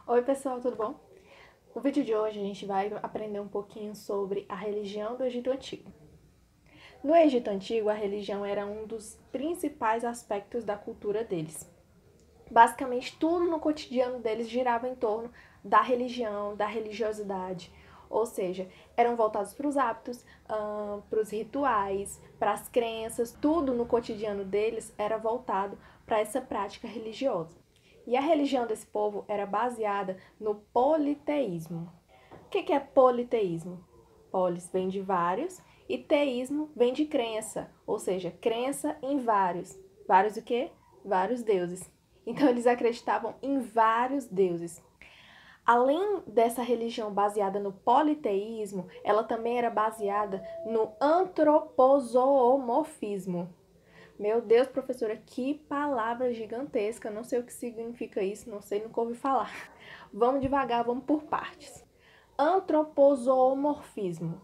Oi pessoal, tudo bom? No vídeo de hoje a gente vai aprender um pouquinho sobre a religião do Egito Antigo. No Egito Antigo, a religião era um dos principais aspectos da cultura deles. Basicamente, tudo no cotidiano deles girava em torno da religião, da religiosidade. Ou seja, eram voltados para os hábitos, para os rituais, para as crenças, tudo no cotidiano deles era voltado para essa prática religiosa. E a religião desse povo era baseada no politeísmo. O que é politeísmo? Polis vem de vários e teísmo vem de crença, ou seja, crença em vários. Vários o quê? Vários deuses. Então eles acreditavam em vários deuses. Além dessa religião baseada no politeísmo, ela também era baseada no antropozoomorfismo. Meu Deus, professora, que palavra gigantesca. Não sei o que significa isso, não sei, nunca ouvi falar. Vamos devagar, vamos por partes. Antropozoomorfismo.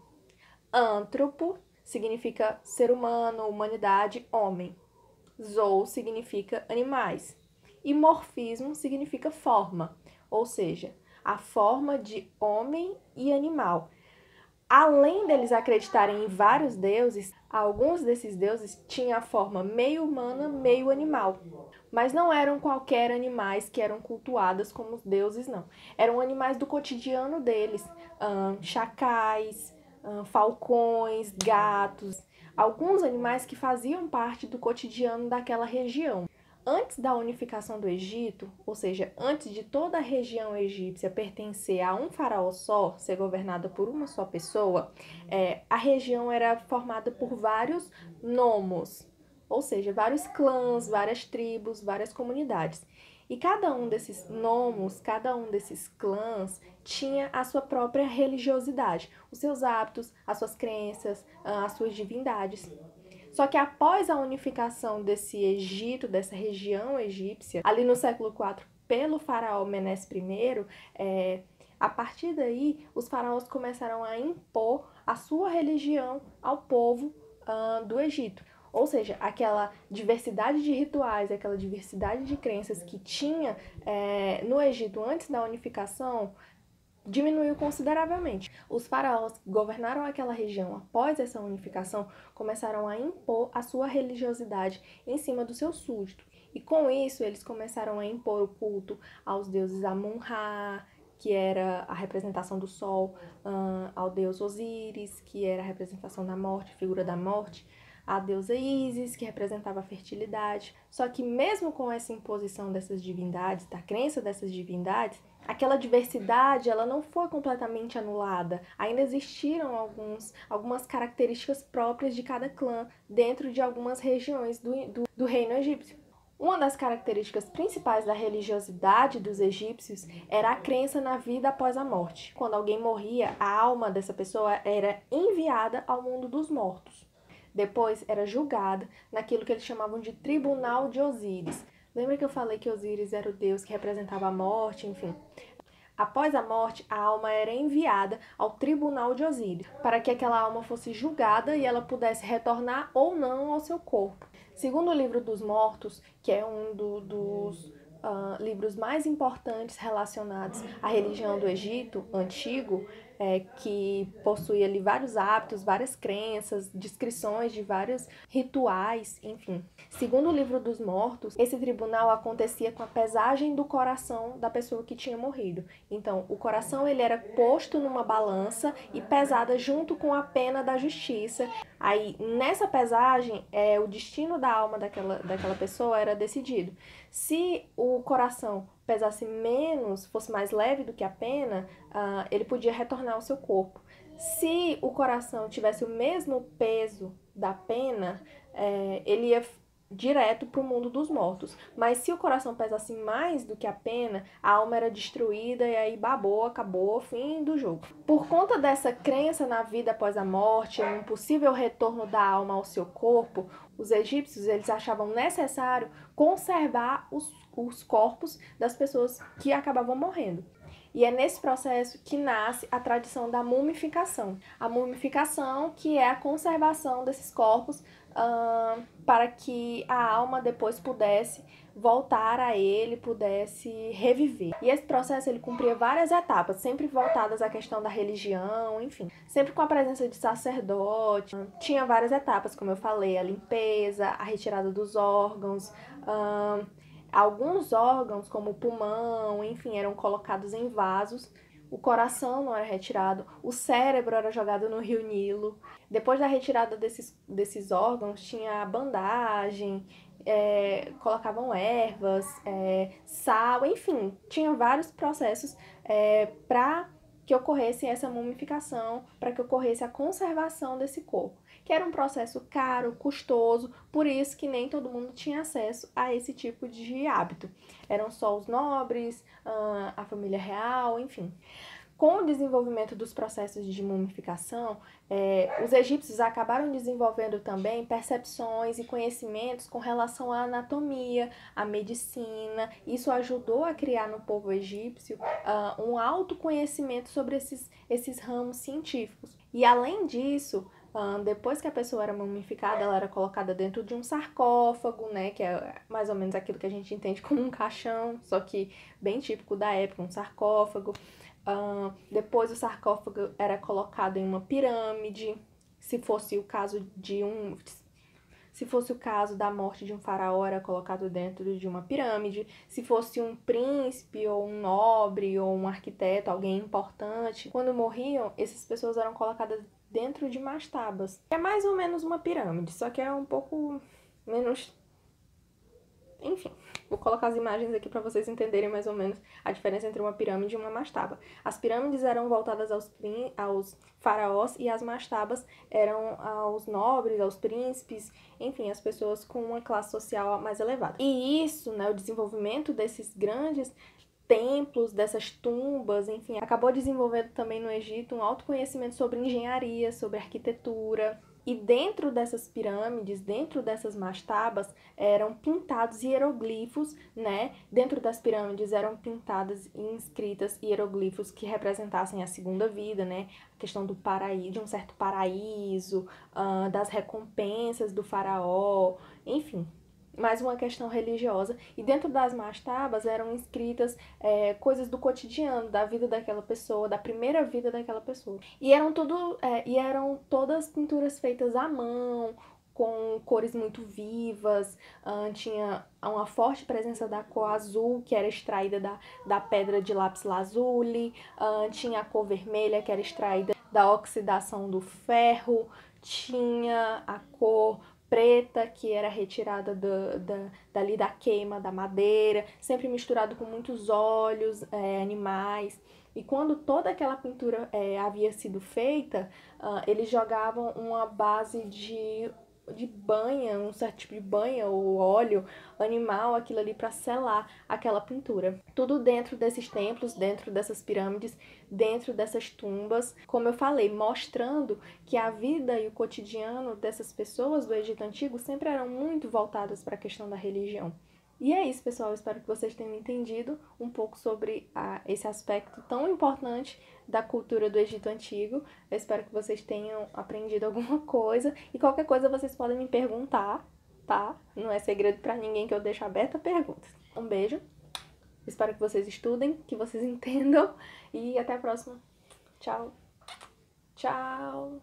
Antropo significa ser humano, humanidade, homem. Zoo significa animais. E morfismo significa forma, ou seja, a forma de homem e animal. Além deles acreditarem em vários deuses, alguns desses deuses tinham a forma meio humana, meio animal. Mas não eram qualquer animais que eram cultuados como os deuses, não. Eram animais do cotidiano deles, chacais, falcões, gatos, alguns animais que faziam parte do cotidiano daquela região. Antes da unificação do Egito, ou seja, antes de toda a região egípcia pertencer a um faraó só, ser governada por uma só pessoa, a região era formada por vários nomos, ou seja, vários clãs, várias tribos, várias comunidades. E cada um desses nomos, cada um desses clãs tinha a sua própria religiosidade, os seus hábitos, as suas crenças, as suas divindades. Só que após a unificação desse Egito, dessa região egípcia, ali no século IV, pelo faraó Menes I, a partir daí os faraós começaram a impor a sua religião ao povo do Egito. Ou seja, aquela diversidade de rituais, aquela diversidade de crenças que tinha no Egito antes da unificação, diminuiu consideravelmente. Os faraós que governaram aquela região após essa unificação começaram a impor a sua religiosidade em cima do seu súdito. E com isso, eles começaram a impor o culto aos deuses Amun-Ra, que era a representação do sol, ao deus Osíris, que era a representação da morte, figura da morte, a deusa Ísis, que representava a fertilidade. Só que mesmo com essa imposição dessas divindades, da crença dessas divindades, aquela diversidade ela não foi completamente anulada. Ainda existiram algumas características próprias de cada clã dentro de algumas regiões do reino egípcio. Uma das características principais da religiosidade dos egípcios era a crença na vida após a morte. Quando alguém morria, a alma dessa pessoa era enviada ao mundo dos mortos. Depois era julgada naquilo que eles chamavam de tribunal de Osíris. Lembra que eu falei que Osíris era o deus que representava a morte, enfim. Após a morte, a alma era enviada ao tribunal de Osíris, para que aquela alma fosse julgada e ela pudesse retornar ou não ao seu corpo. Segundo o livro dos Mortos, que é um dos livros mais importantes relacionados à religião do Egito antigo, que possui ali vários hábitos, várias crenças, descrições de vários rituais, enfim. Segundo o livro dos Mortos, esse tribunal acontecia com a pesagem do coração da pessoa que tinha morrido. Então, o coração ele era posto numa balança e pesada junto com a pena da justiça. Aí, nessa pesagem, o destino da alma daquela pessoa era decidido. Se o coração pesasse menos, fosse mais leve do que a pena, ele podia retornar ao seu corpo. Se o coração tivesse o mesmo peso da pena, ele ia direto para o mundo dos mortos. Mas se o coração pesasse mais do que a pena, a alma era destruída e aí babou, acabou, fim do jogo. Por conta dessa crença na vida após a morte, um possível retorno da alma ao seu corpo, os egípcios eles achavam necessário conservar os corpos das pessoas que acabavam morrendo. E é nesse processo que nasce a tradição da mumificação. A mumificação, que é a conservação desses corpos para que a alma depois pudesse voltar a ele, pudesse reviver. E esse processo ele cumpria várias etapas, sempre voltadas à questão da religião, enfim, sempre com a presença de sacerdote. Tinha várias etapas, como eu falei, a limpeza, a retirada dos órgãos, alguns órgãos, como o pulmão, enfim, eram colocados em vasos. O coração não era retirado, o cérebro era jogado no rio Nilo. Depois da retirada desses órgãos, tinha a bandagem, colocavam ervas, sal, enfim, tinha vários processos para que ocorresse essa mumificação, para que ocorresse a conservação desse corpo, que era um processo caro, custoso, por isso que nem todo mundo tinha acesso a esse tipo de hábito. Eram só os nobres, a família real, enfim. Com o desenvolvimento dos processos de mumificação, os egípcios acabaram desenvolvendo também percepções e conhecimentos com relação à anatomia, à medicina. Isso ajudou a criar no povo egípcio um autoconhecimento sobre esses ramos científicos. E além disso, depois que a pessoa era mumificada, ela era colocada dentro de um sarcófago, né, que é mais ou menos aquilo que a gente entende como um caixão, só que bem típico da época, um sarcófago. Depois o sarcófago era colocado em uma pirâmide, se fosse o caso da morte de um faraó, era colocado dentro de uma pirâmide. Se fosse um príncipe, ou um nobre, ou um arquiteto, alguém importante, quando morriam, essas pessoas eram colocadas dentro de mastabas. É mais ou menos uma pirâmide, só que é um pouco menos... Enfim, vou colocar as imagens aqui para vocês entenderem mais ou menos a diferença entre uma pirâmide e uma mastaba. As pirâmides eram voltadas aos faraós e as mastabas eram aos nobres, aos príncipes, enfim, as pessoas com uma classe social mais elevada. E isso, né, o desenvolvimento desses grandes templos, dessas tumbas, enfim, acabou desenvolvendo também no Egito um autoconhecimento sobre engenharia, sobre arquitetura. E dentro dessas pirâmides, dentro dessas mastabas, eram pintados hieroglifos, né? Dentro das pirâmides eram pintadas e inscritas hieroglifos que representassem a segunda vida, né? A questão do paraíso, de um certo paraíso, das recompensas do faraó, enfim, mais uma questão religiosa. E dentro das mastabas eram escritas coisas do cotidiano, da vida daquela pessoa, da primeira vida daquela pessoa. E eram todas pinturas feitas à mão, com cores muito vivas, tinha uma forte presença da cor azul, que era extraída da pedra de lápis lazuli, tinha a cor vermelha, que era extraída da oxidação do ferro, tinha a cor preta, que era retirada dali da queima da madeira, sempre misturado com muitos óleos, animais. E quando toda aquela pintura havia sido feita, eles jogavam uma base de banha, um certo tipo de banha ou óleo animal, aquilo ali para selar aquela pintura. Tudo dentro desses templos, dentro dessas pirâmides, dentro dessas tumbas, como eu falei, mostrando que a vida e o cotidiano dessas pessoas do Egito Antigo sempre eram muito voltadas para a questão da religião. E é isso, pessoal. Eu espero que vocês tenham entendido um pouco sobre esse aspecto tão importante da cultura do Egito Antigo. Eu espero que vocês tenham aprendido alguma coisa. E qualquer coisa vocês podem me perguntar, tá? Não é segredo pra ninguém que eu deixo aberta perguntas. Um beijo. Espero que vocês estudem, que vocês entendam. E até a próxima. Tchau. Tchau.